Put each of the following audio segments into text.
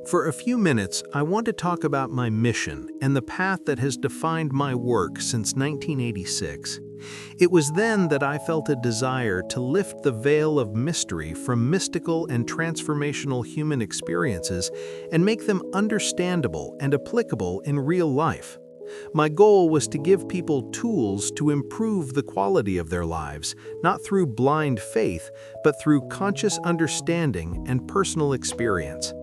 For a few minutes, I want to talk about my mission and the path that has defined my work since 1986. It was then that I felt a desire to lift the veil of mystery from mystical and transformational human experiences and make them understandable and applicable in real life. My goal was to give people tools to improve the quality of their lives, not through blind faith, but through conscious understanding and personal experience.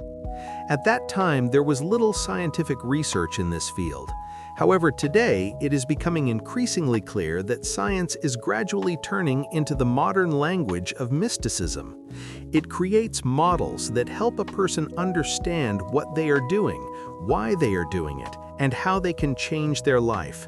At that time, there was little scientific research in this field. However, today, it is becoming increasingly clear that science is gradually turning into the modern language of mysticism. It creates models that help a person understand what they are doing, why they are doing it, and how they can change their life.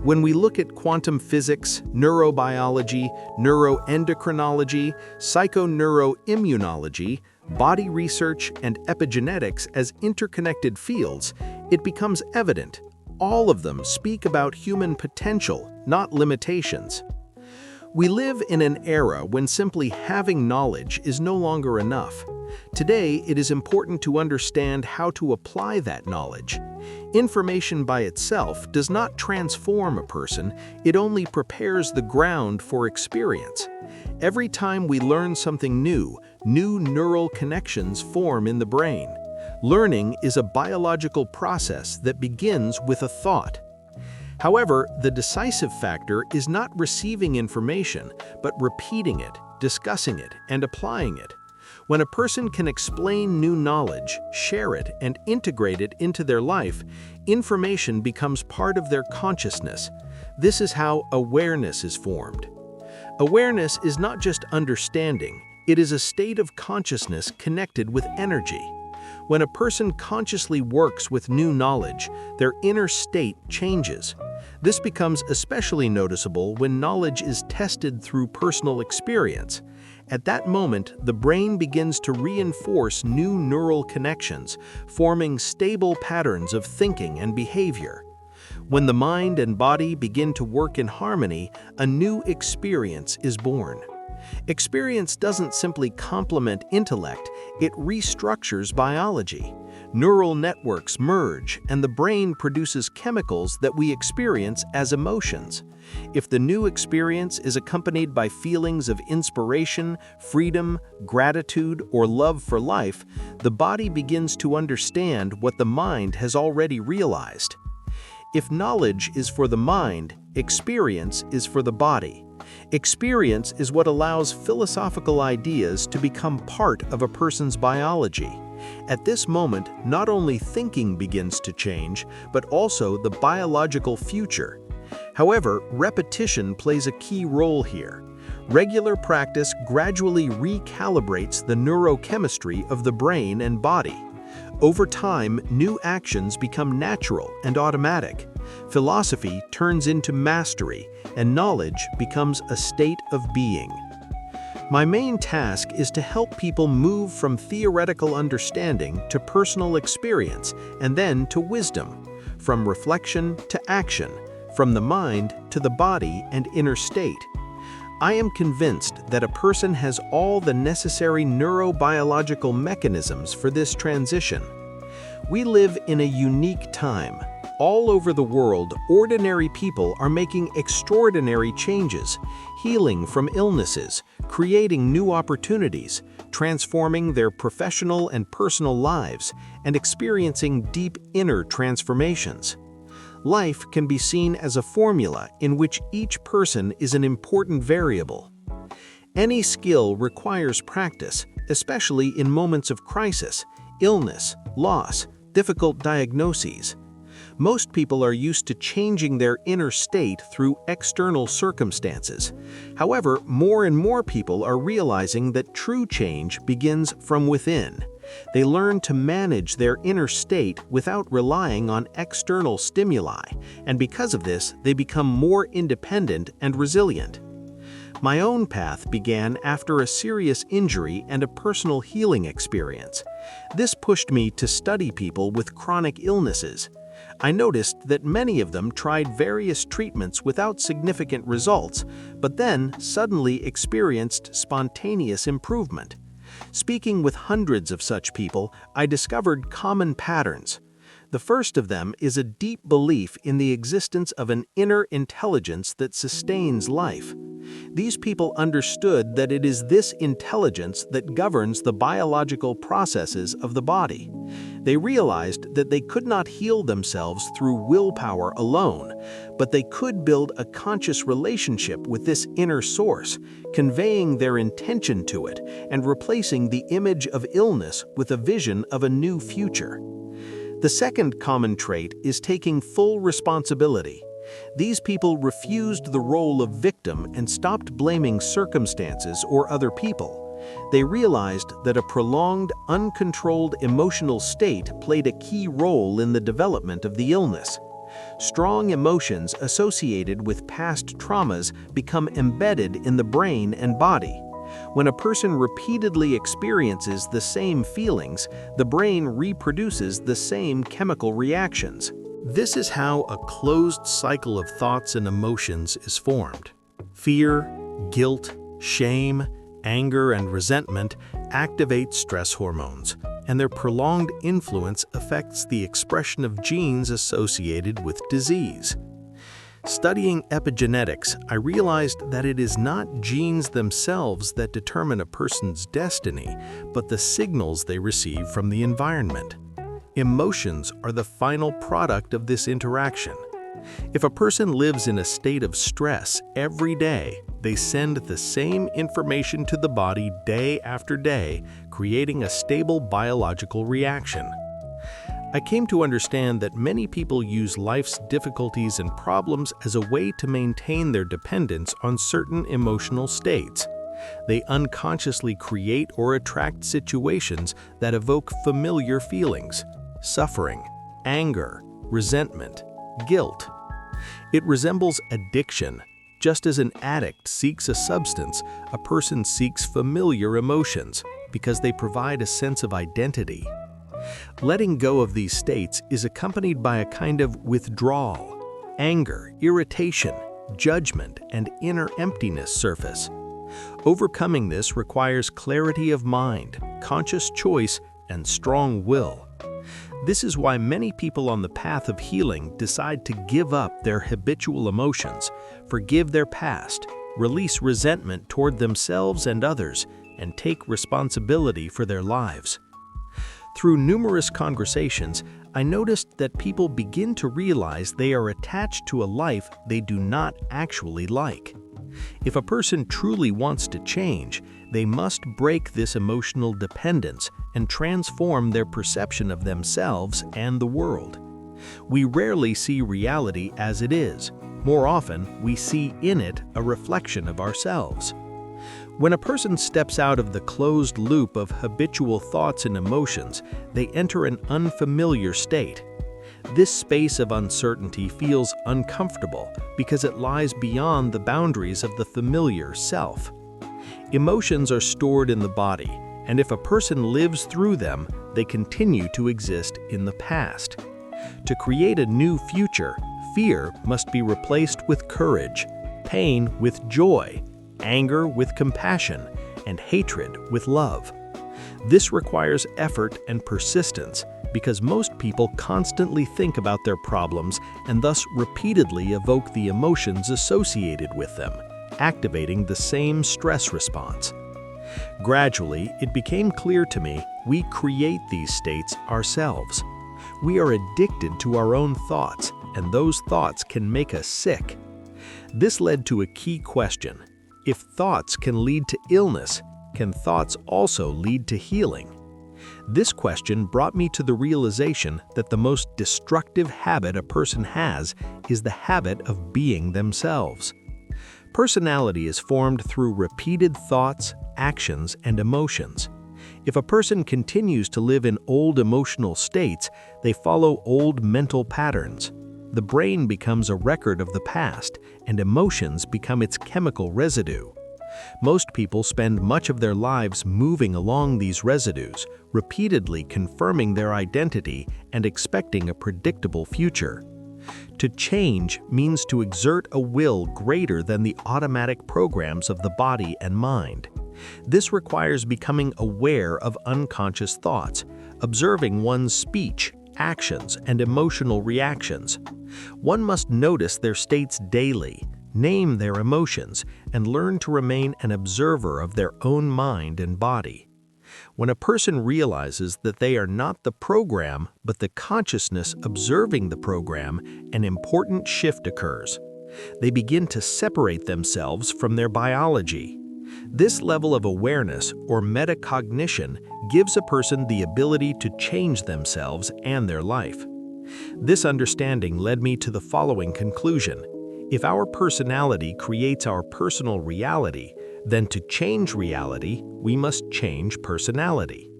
When we look at quantum physics, neurobiology, neuroendocrinology, psychoneuroimmunology, body research, and epigenetics as interconnected fields, it becomes evident. All of them speak about human potential, not limitations. We live in an era when simply having knowledge is no longer enough. Today, it is important to understand how to apply that knowledge. Information by itself does not transform a person, it only prepares the ground for experience. Every time we learn something new neural connections form in the brain. Learning is a biological process that begins with a thought. However, the decisive factor is not receiving information, but repeating it, discussing it, and applying it. When a person can explain new knowledge, share it, and integrate it into their life, information becomes part of their consciousness. This is how awareness is formed. Awareness is not just understanding, it is a state of consciousness connected with energy. When a person consciously works with new knowledge, their inner state changes. This becomes especially noticeable when knowledge is tested through personal experience. At that moment, the brain begins to reinforce new neural connections, forming stable patterns of thinking and behavior. When the mind and body begin to work in harmony, a new experience is born. Experience doesn't simply complement intellect, it restructures biology. Neural networks merge, and the brain produces chemicals that we experience as emotions. If the new experience is accompanied by feelings of inspiration, freedom, gratitude, or love for life, the body begins to understand what the mind has already realized. If knowledge is for the mind, experience is for the body. Experience is what allows philosophical ideas to become part of a person's biology. At this moment, not only thinking begins to change, but also the biological future. However, repetition plays a key role here. Regular practice gradually recalibrates the neurochemistry of the brain and body. Over time, new actions become natural and automatic. Philosophy turns into mastery, and knowledge becomes a state of being. My main task is to help people move from theoretical understanding to personal experience and then to wisdom, from reflection to action, from the mind to the body and inner state. I am convinced that a person has all the necessary neurobiological mechanisms for this transition. We live in a unique time. All over the world, ordinary people are making extraordinary changes, healing from illnesses, creating new opportunities, transforming their professional and personal lives, and experiencing deep inner transformations. Life can be seen as a formula in which each person is an important variable. Any skill requires practice, especially in moments of crisis, illness, loss, difficult diagnoses. Most people are used to changing their inner state through external circumstances. However, more and more people are realizing that true change begins from within. They learn to manage their inner state without relying on external stimuli, and because of this, they become more independent and resilient. My own path began after a serious injury and a personal healing experience. This pushed me to study people with chronic illnesses. I noticed that many of them tried various treatments without significant results, but then suddenly experienced spontaneous improvement. Speaking with hundreds of such people, I discovered common patterns. The first of them is a deep belief in the existence of an inner intelligence that sustains life. These people understood that it is this intelligence that governs the biological processes of the body. They realized that they could not heal themselves through willpower alone, but they could build a conscious relationship with this inner source, conveying their intention to it and replacing the image of illness with a vision of a new future. The second common trait is taking full responsibility. These people refused the role of victim and stopped blaming circumstances or other people. They realized that a prolonged, uncontrolled emotional state played a key role in the development of the illness. Strong emotions associated with past traumas become embedded in the brain and body. When a person repeatedly experiences the same feelings, the brain reproduces the same chemical reactions. This is how a closed cycle of thoughts and emotions is formed. Fear, guilt, shame, anger, and resentment activate stress hormones, and their prolonged influence affects the expression of genes associated with disease. Studying epigenetics, I realized that it is not genes themselves that determine a person's destiny, but the signals they receive from the environment. Emotions are the final product of this interaction. If a person lives in a state of stress every day, they send the same information to the body day after day, creating a stable biological reaction. I came to understand that many people use life's difficulties and problems as a way to maintain their dependence on certain emotional states. They unconsciously create or attract situations that evoke familiar feelings: suffering, anger, resentment, guilt. It resembles addiction. Just as an addict seeks a substance, a person seeks familiar emotions because they provide a sense of identity. Letting go of these states is accompanied by a kind of withdrawal. Anger, irritation, judgment, and inner emptiness surface. Overcoming this requires clarity of mind, conscious choice, and strong will. This is why many people on the path of healing decide to give up their habitual emotions, forgive their past, release resentment toward themselves and others, and take responsibility for their lives. Through numerous conversations, I noticed that people begin to realize they are attached to a life they do not actually like. If a person truly wants to change, they must break this emotional dependence and transform their perception of themselves and the world. We rarely see reality as it is. More often, we see in it a reflection of ourselves. When a person steps out of the closed loop of habitual thoughts and emotions, they enter an unfamiliar state. This space of uncertainty feels uncomfortable because it lies beyond the boundaries of the familiar self. Emotions are stored in the body, and if a person lives through them, they continue to exist in the past. To create a new future, fear must be replaced with courage, pain with joy, anger with compassion, and hatred with love. This requires effort and persistence because most people constantly think about their problems and thus repeatedly evoke the emotions associated with them, activating the same stress response. Gradually, it became clear to me we create these states ourselves. We are addicted to our own thoughts, and those thoughts can make us sick. This led to a key question. If thoughts can lead to illness, can thoughts also lead to healing? This question brought me to the realization that the most destructive habit a person has is the habit of being themselves. Personality is formed through repeated thoughts, actions, and emotions. If a person continues to live in old emotional states, they follow old mental patterns. The brain becomes a record of the past, and emotions become its chemical residue. Most people spend much of their lives moving along these residues, repeatedly confirming their identity and expecting a predictable future. To change means to exert a will greater than the automatic programs of the body and mind. This requires becoming aware of unconscious thoughts, observing one's speech, actions, and emotional reactions. One must notice their states daily, name their emotions, and learn to remain an observer of their own mind and body. When a person realizes that they are not the program, but the consciousness observing the program, an important shift occurs. They begin to separate themselves from their biology. This level of awareness, or metacognition, gives a person the ability to change themselves and their life. This understanding led me to the following conclusion. If our personality creates our personal reality, then to change reality, we must change personality.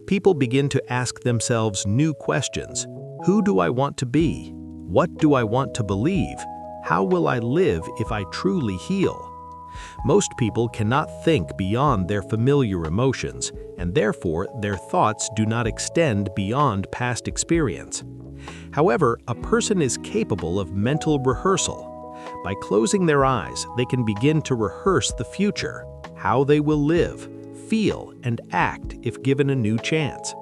People begin to ask themselves new questions. Who do I want to be? What do I want to believe? How will I live if I truly heal? Most people cannot think beyond their familiar emotions, and therefore their thoughts do not extend beyond past experience. However, a person is capable of mental rehearsal. By closing their eyes, they can begin to rehearse the future, how they will live, feel, and act if given a new chance.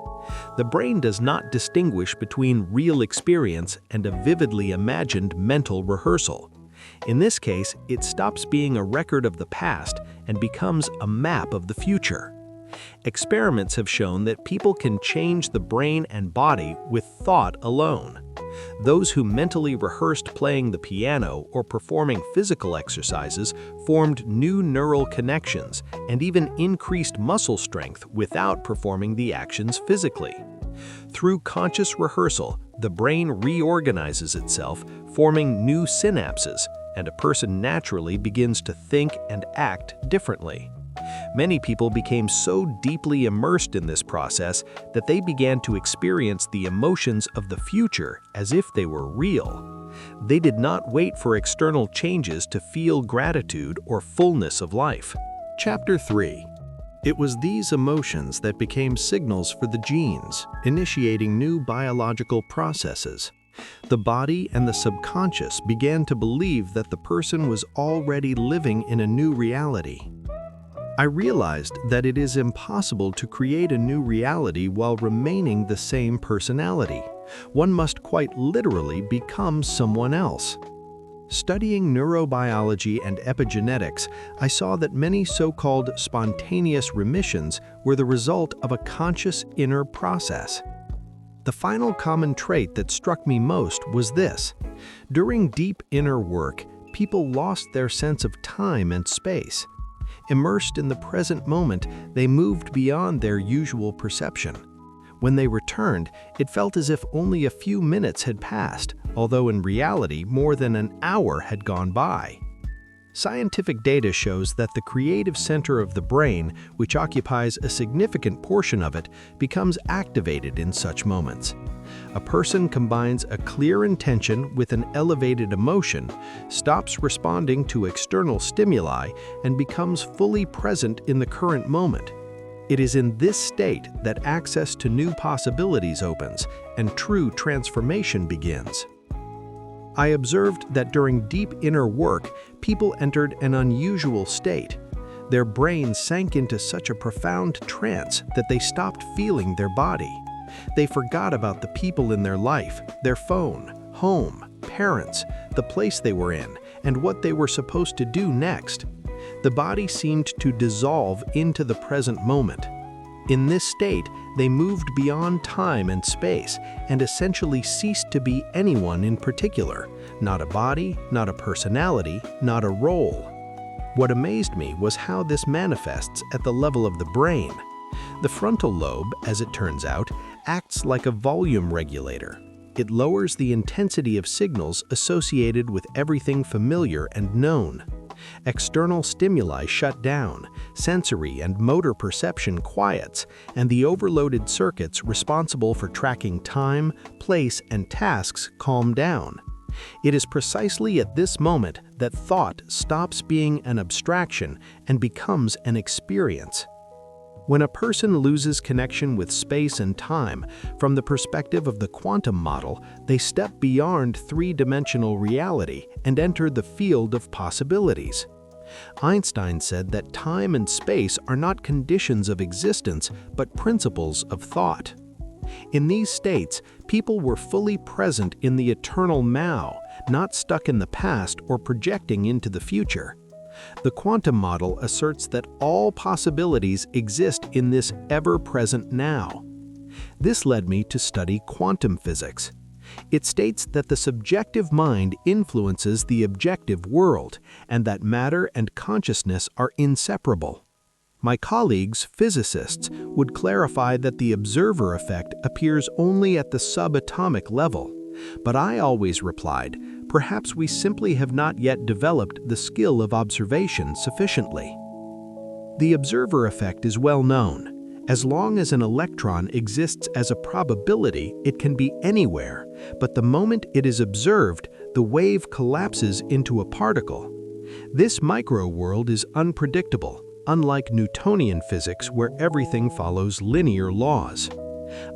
The brain does not distinguish between real experience and a vividly imagined mental rehearsal. In this case, it stops being a record of the past and becomes a map of the future. Experiments have shown that people can change the brain and body with thought alone. Those who mentally rehearsed playing the piano or performing physical exercises formed new neural connections and even increased muscle strength without performing the actions physically. Through conscious rehearsal, the brain reorganizes itself, forming new synapses, and a person naturally begins to think and act differently. Many people became so deeply immersed in this process that they began to experience the emotions of the future as if they were real. They did not wait for external changes to feel gratitude or fullness of life. Chapter 3. It was these emotions that became signals for the genes, initiating new biological processes. The body and the subconscious began to believe that the person was already living in a new reality. I realized that it is impossible to create a new reality while remaining the same personality. One must quite literally become someone else. Studying neurobiology and epigenetics, I saw that many so-called spontaneous remissions were the result of a conscious inner process. The final common trait that struck me most was this. During deep inner work, people lost their sense of time and space. Immersed in the present moment, they moved beyond their usual perception. When they returned, it felt as if only a few minutes had passed, although in reality more than an hour had gone by. Scientific data shows that the creative center of the brain, which occupies a significant portion of it, becomes activated in such moments. A person combines a clear intention with an elevated emotion, stops responding to external stimuli, and becomes fully present in the current moment. It is in this state that access to new possibilities opens and true transformation begins. I observed that during deep inner work, people entered an unusual state. Their brains sank into such a profound trance that they stopped feeling their body. They forgot about the people in their life, their phone, home, parents, the place they were in, and what they were supposed to do next. The body seemed to dissolve into the present moment. In this state, they moved beyond time and space and essentially ceased to be anyone in particular, not a body, not a personality, not a role. What amazed me was how this manifests at the level of the brain. The frontal lobe, as it turns out, acts like a volume regulator. It lowers the intensity of signals associated with everything familiar and known. External stimuli shut down, sensory and motor perception quiets, and the overloaded circuits responsible for tracking time, place, and tasks calm down. It is precisely at this moment that thought stops being an abstraction and becomes an experience. When a person loses connection with space and time, from the perspective of the quantum model, they step beyond three-dimensional reality and enter the field of possibilities. Einstein said that time and space are not conditions of existence, but principles of thought. In these states, people were fully present in the eternal now, not stuck in the past or projecting into the future. The quantum model asserts that all possibilities exist in this ever-present now. This led me to study quantum physics. It states that the subjective mind influences the objective world, and that matter and consciousness are inseparable. My colleagues, physicists, would clarify that the observer effect appears only at the subatomic level. But I always replied, perhaps we simply have not yet developed the skill of observation sufficiently. The observer effect is well known. As long as an electron exists as a probability, it can be anywhere, but the moment it is observed, the wave collapses into a particle. This micro-world is unpredictable, unlike Newtonian physics where everything follows linear laws.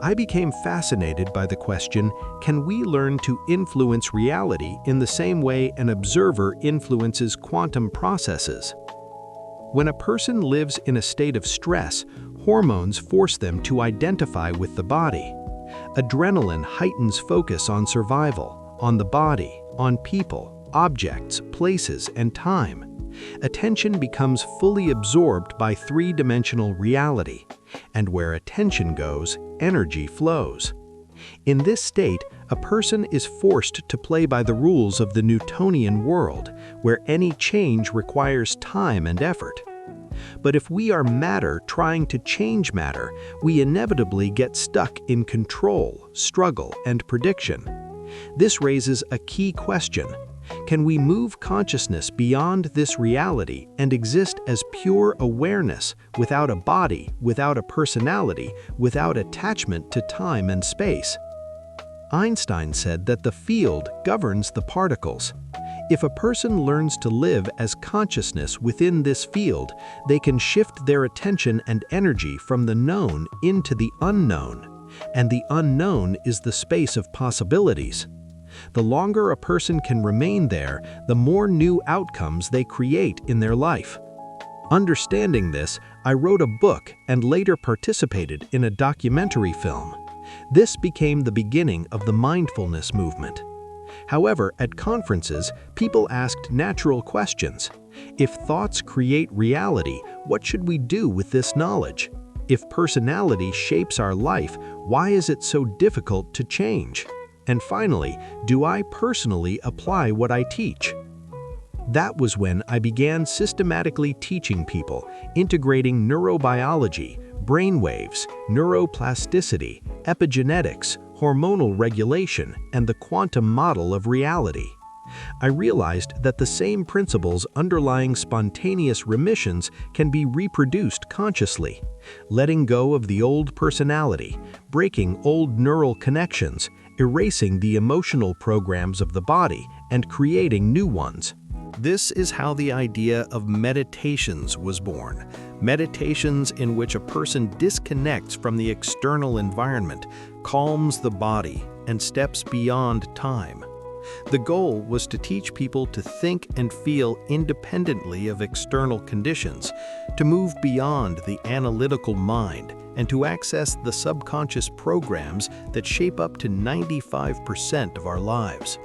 I became fascinated by the question, can we learn to influence reality in the same way an observer influences quantum processes? When a person lives in a state of stress, hormones force them to identify with the body. Adrenaline heightens focus on survival, on the body, on people, objects, places, and time. Attention becomes fully absorbed by three-dimensional reality, and where attention goes, energy flows. In this state, a person is forced to play by the rules of the Newtonian world, where any change requires time and effort. But if we are matter trying to change matter, we inevitably get stuck in control, struggle, and prediction. This raises a key question. Can we move consciousness beyond this reality and exist as pure awareness, without a body, without a personality, without attachment to time and space? Einstein said that the field governs the particles. If a person learns to live as consciousness within this field, they can shift their attention and energy from the known into the unknown, and the unknown is the space of possibilities. The longer a person can remain there, the more new outcomes they create in their life. Understanding this, I wrote a book and later participated in a documentary film. This became the beginning of the mindfulness movement. However, at conferences, people asked natural questions. If thoughts create reality, what should we do with this knowledge? If personality shapes our life, why is it so difficult to change? And finally, do I personally apply what I teach? That was when I began systematically teaching people, integrating neurobiology, brainwaves, neuroplasticity, epigenetics, hormonal regulation, and the quantum model of reality. I realized that the same principles underlying spontaneous remissions can be reproduced consciously, letting go of the old personality, breaking old neural connections, erasing the emotional programs of the body, and creating new ones. This is how the idea of meditations was born. Meditations in which a person disconnects from the external environment, calms the body, and steps beyond time. The goal was to teach people to think and feel independently of external conditions, to move beyond the analytical mind, and to access the subconscious programs that shape up to 95% of our lives.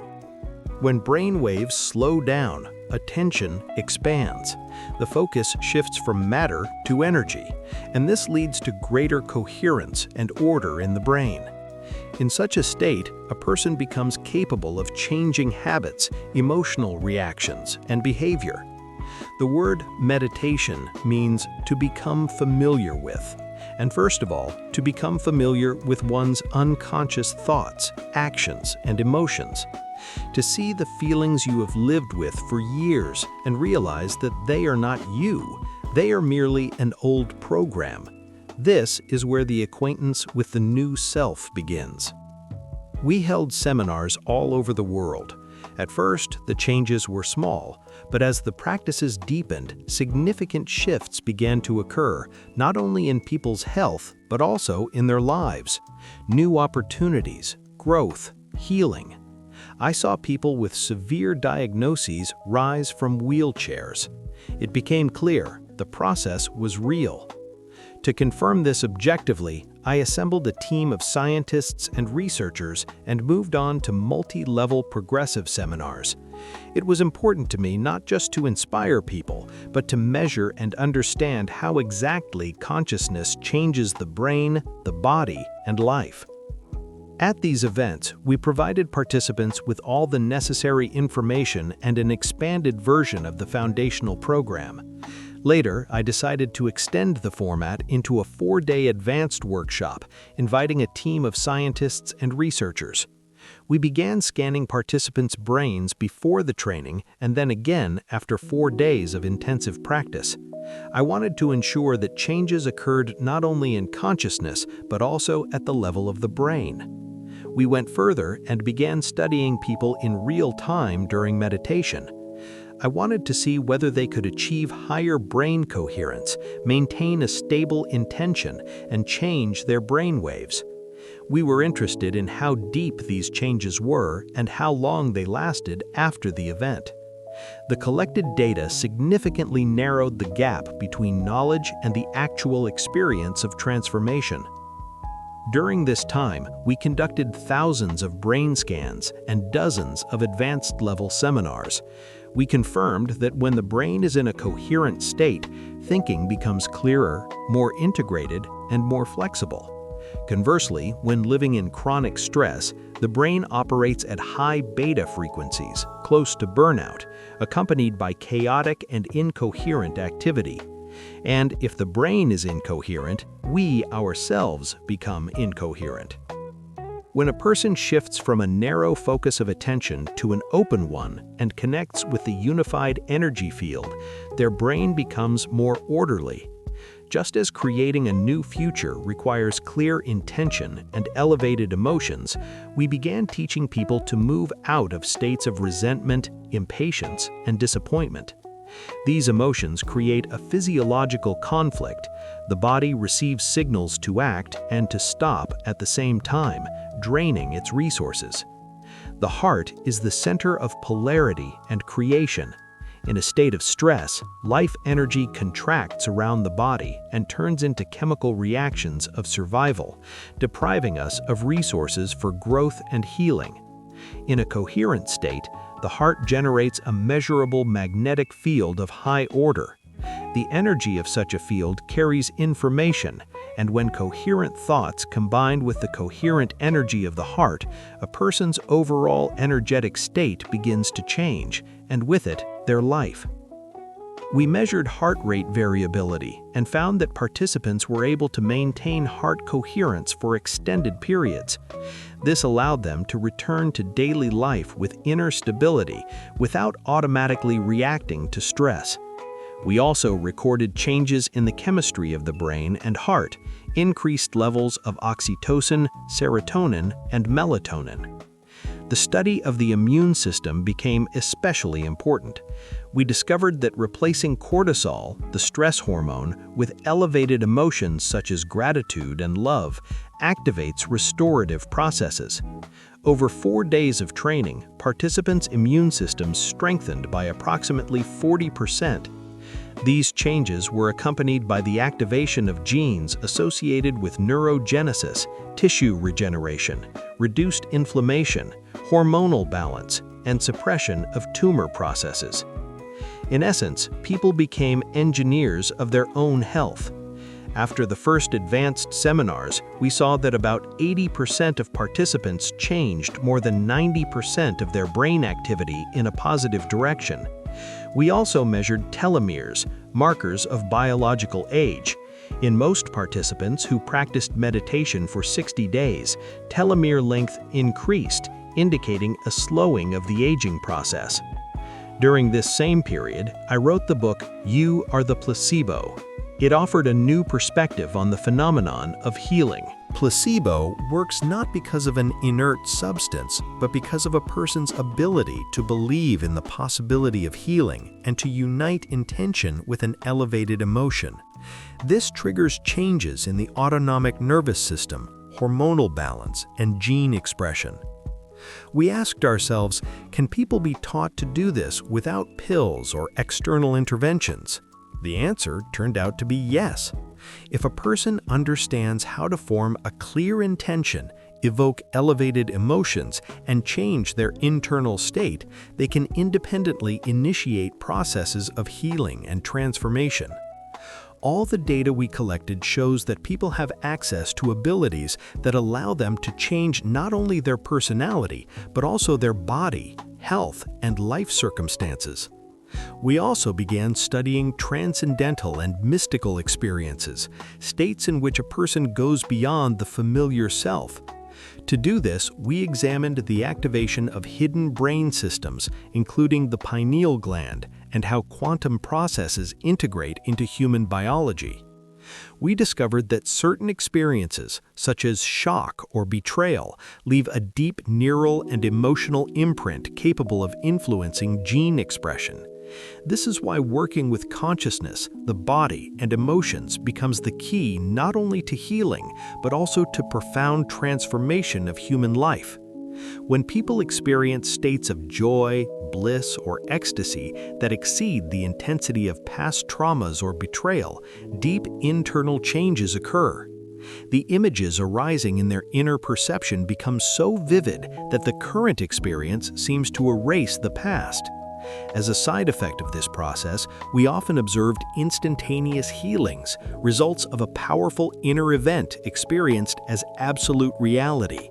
When brain waves slow down, attention expands. The focus shifts from matter to energy, and this leads to greater coherence and order in the brain. In such a state, a person becomes capable of changing habits, emotional reactions, and behavior. The word meditation means to become familiar with, and first of all, to become familiar with one's unconscious thoughts, actions, and emotions. To see the feelings you have lived with for years and realize that they are not you, they are merely an old program. This is where the acquaintance with the new self begins. We held seminars all over the world. At first, the changes were small, but as the practices deepened, significant shifts began to occur, not only in people's health, but also in their lives. New opportunities, growth, healing. I saw people with severe diagnoses rise from wheelchairs. It became clear the process was real. To confirm this objectively, I assembled a team of scientists and researchers and moved on to multi-level progressive seminars. It was important to me not just to inspire people, but to measure and understand how exactly consciousness changes the brain, the body, and life. At these events, we provided participants with all the necessary information and an expanded version of the foundational program. Later, I decided to extend the format into a 4-day advanced workshop, inviting a team of scientists and researchers. We began scanning participants' brains before the training and then again after 4 days of intensive practice. I wanted to ensure that changes occurred not only in consciousness, but also at the level of the brain. We went further and began studying people in real time during meditation. I wanted to see whether they could achieve higher brain coherence, maintain a stable intention, and change their brain waves. We were interested in how deep these changes were and how long they lasted after the event. The collected data significantly narrowed the gap between knowledge and the actual experience of transformation. During this time, we conducted thousands of brain scans and dozens of advanced-level seminars. We confirmed that when the brain is in a coherent state, thinking becomes clearer, more integrated, and more flexible. Conversely, when living in chronic stress, the brain operates at high beta frequencies, close to burnout, accompanied by chaotic and incoherent activity. And if the brain is incoherent, we ourselves become incoherent. When a person shifts from a narrow focus of attention to an open one and connects with the unified energy field, their brain becomes more orderly. Just as creating a new future requires clear intention and elevated emotions, we began teaching people to move out of states of resentment, impatience, and disappointment. These emotions create a physiological conflict. The body receives signals to act and to stop at the same time, draining its resources. The heart is the center of polarity and creation. In a state of stress, life energy contracts around the body and turns into chemical reactions of survival, depriving us of resources for growth and healing. In a coherent state, the heart generates a measurable magnetic field of high order. The energy of such a field carries information, and when coherent thoughts combine with the coherent energy of the heart, a person's overall energetic state begins to change, and with it, their life. We measured heart rate variability and found that participants were able to maintain heart coherence for extended periods. This allowed them to return to daily life with inner stability without automatically reacting to stress. We also recorded changes in the chemistry of the brain and heart, increased levels of oxytocin, serotonin, and melatonin. The study of the immune system became especially important. We discovered that replacing cortisol, the stress hormone, with elevated emotions such as gratitude and love activates restorative processes. Over 4 days of training, participants' immune systems strengthened by approximately 40%. These changes were accompanied by the activation of genes associated with neurogenesis, tissue regeneration, reduced inflammation, hormonal balance, and suppression of tumor processes. In essence, people became engineers of their own health. After the first advanced seminars, we saw that about 80% of participants changed more than 90% of their brain activity in a positive direction. We also measured telomeres, markers of biological age. In most participants who practiced meditation for 60 days, telomere length increased, indicating a slowing of the aging process. During this same period, I wrote the book You Are the Placebo. It offered a new perspective on the phenomenon of healing. Placebo works not because of an inert substance, but because of a person's ability to believe in the possibility of healing and to unite intention with an elevated emotion. This triggers changes in the autonomic nervous system, hormonal balance, and gene expression. We asked ourselves, can people be taught to do this without pills or external interventions? The answer turned out to be yes. If a person understands how to form a clear intention, evoke elevated emotions, and change their internal state, they can independently initiate processes of healing and transformation. All the data we collected shows that people have access to abilities that allow them to change not only their personality, but also their body, health, and life circumstances. We also began studying transcendental and mystical experiences, states in which a person goes beyond the familiar self. To do this, we examined the activation of hidden brain systems, including the pineal gland, and how quantum processes integrate into human biology. We discovered that certain experiences, such as shock or betrayal, leave a deep neural and emotional imprint capable of influencing gene expression. This is why working with consciousness, the body, and emotions becomes the key not only to healing, but also to profound transformation of human life. When people experience states of joy, bliss, or ecstasy that exceed the intensity of past traumas or betrayal, deep internal changes occur. The images arising in their inner perception become so vivid that the current experience seems to erase the past. As a side effect of this process, we often observed instantaneous healings, results of a powerful inner event experienced as absolute reality.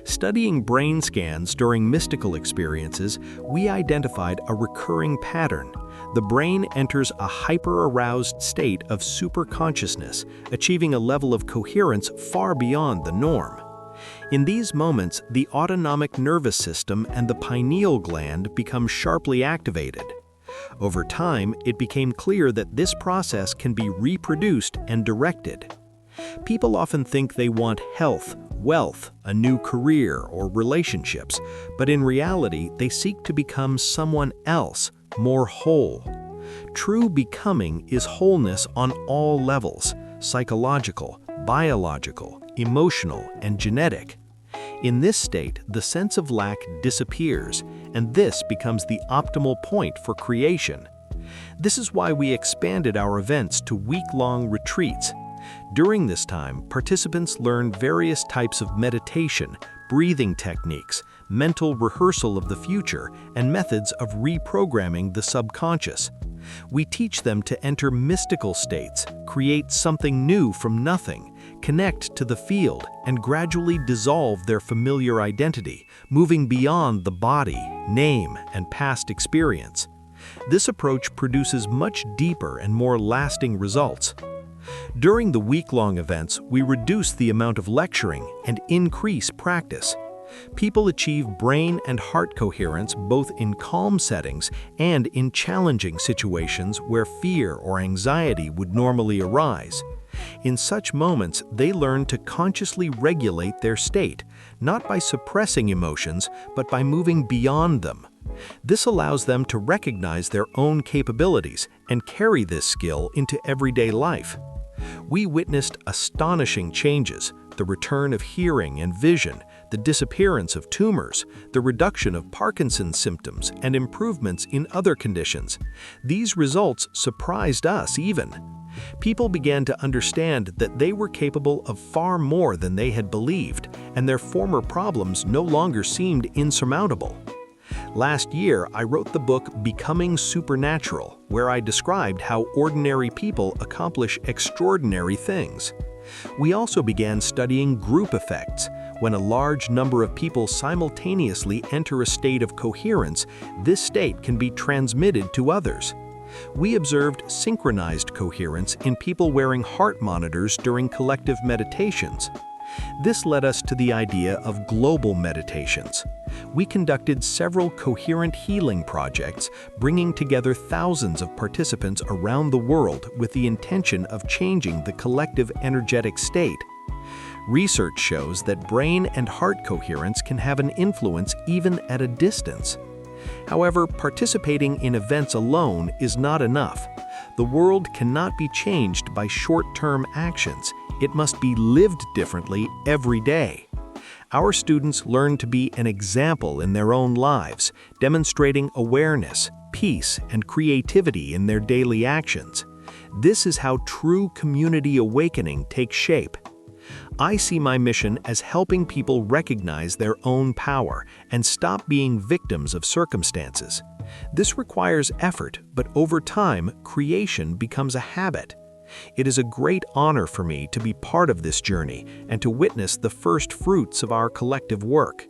Studying brain scans during mystical experiences, we identified a recurring pattern. The brain enters a hyper-aroused state of superconsciousness, achieving a level of coherence far beyond the norm. In these moments, the autonomic nervous system and the pineal gland become sharply activated. Over time, it became clear that this process can be reproduced and directed. People often think they want health, wealth, a new career, or relationships, but in reality, they seek to become someone else, more whole. True becoming is wholeness on all levels: psychological, biological, emotional, and genetic. In this state, the sense of lack disappears, and this becomes the optimal point for creation. This is why we expanded our events to week-long retreats. During this time, participants learn various types of meditation, breathing techniques, mental rehearsal of the future, and methods of reprogramming the subconscious. We teach them to enter mystical states, create something new from nothing, connect to the field, and gradually dissolve their familiar identity, moving beyond the body, name, and past experience. This approach produces much deeper and more lasting results. During the week-long events, we reduce the amount of lecturing and increase practice. People achieve brain and heart coherence both in calm settings and in challenging situations where fear or anxiety would normally arise. In such moments, they learn to consciously regulate their state, not by suppressing emotions, but by moving beyond them. This allows them to recognize their own capabilities and carry this skill into everyday life. We witnessed astonishing changes: the return of hearing and vision, the disappearance of tumors, the reduction of Parkinson's symptoms, and improvements in other conditions. These results surprised us even. People began to understand that they were capable of far more than they had believed, and their former problems no longer seemed insurmountable. Last year, I wrote the book Becoming Supernatural, where I described how ordinary people accomplish extraordinary things. We also began studying group effects. When a large number of people simultaneously enter a state of coherence, this state can be transmitted to others. We observed synchronized coherence in people wearing heart monitors during collective meditations. This led us to the idea of global meditations. We conducted several coherent healing projects, bringing together thousands of participants around the world with the intention of changing the collective energetic state. Research shows that brain and heart coherence can have an influence even at a distance. However, participating in events alone is not enough. The world cannot be changed by short-term actions. It must be lived differently every day. Our students learn to be an example in their own lives, demonstrating awareness, peace, and creativity in their daily actions. This is how true community awakening takes shape. I see my mission as helping people recognize their own power and stop being victims of circumstances. This requires effort, but over time, creation becomes a habit. It is a great honor for me to be part of this journey and to witness the first fruits of our collective work.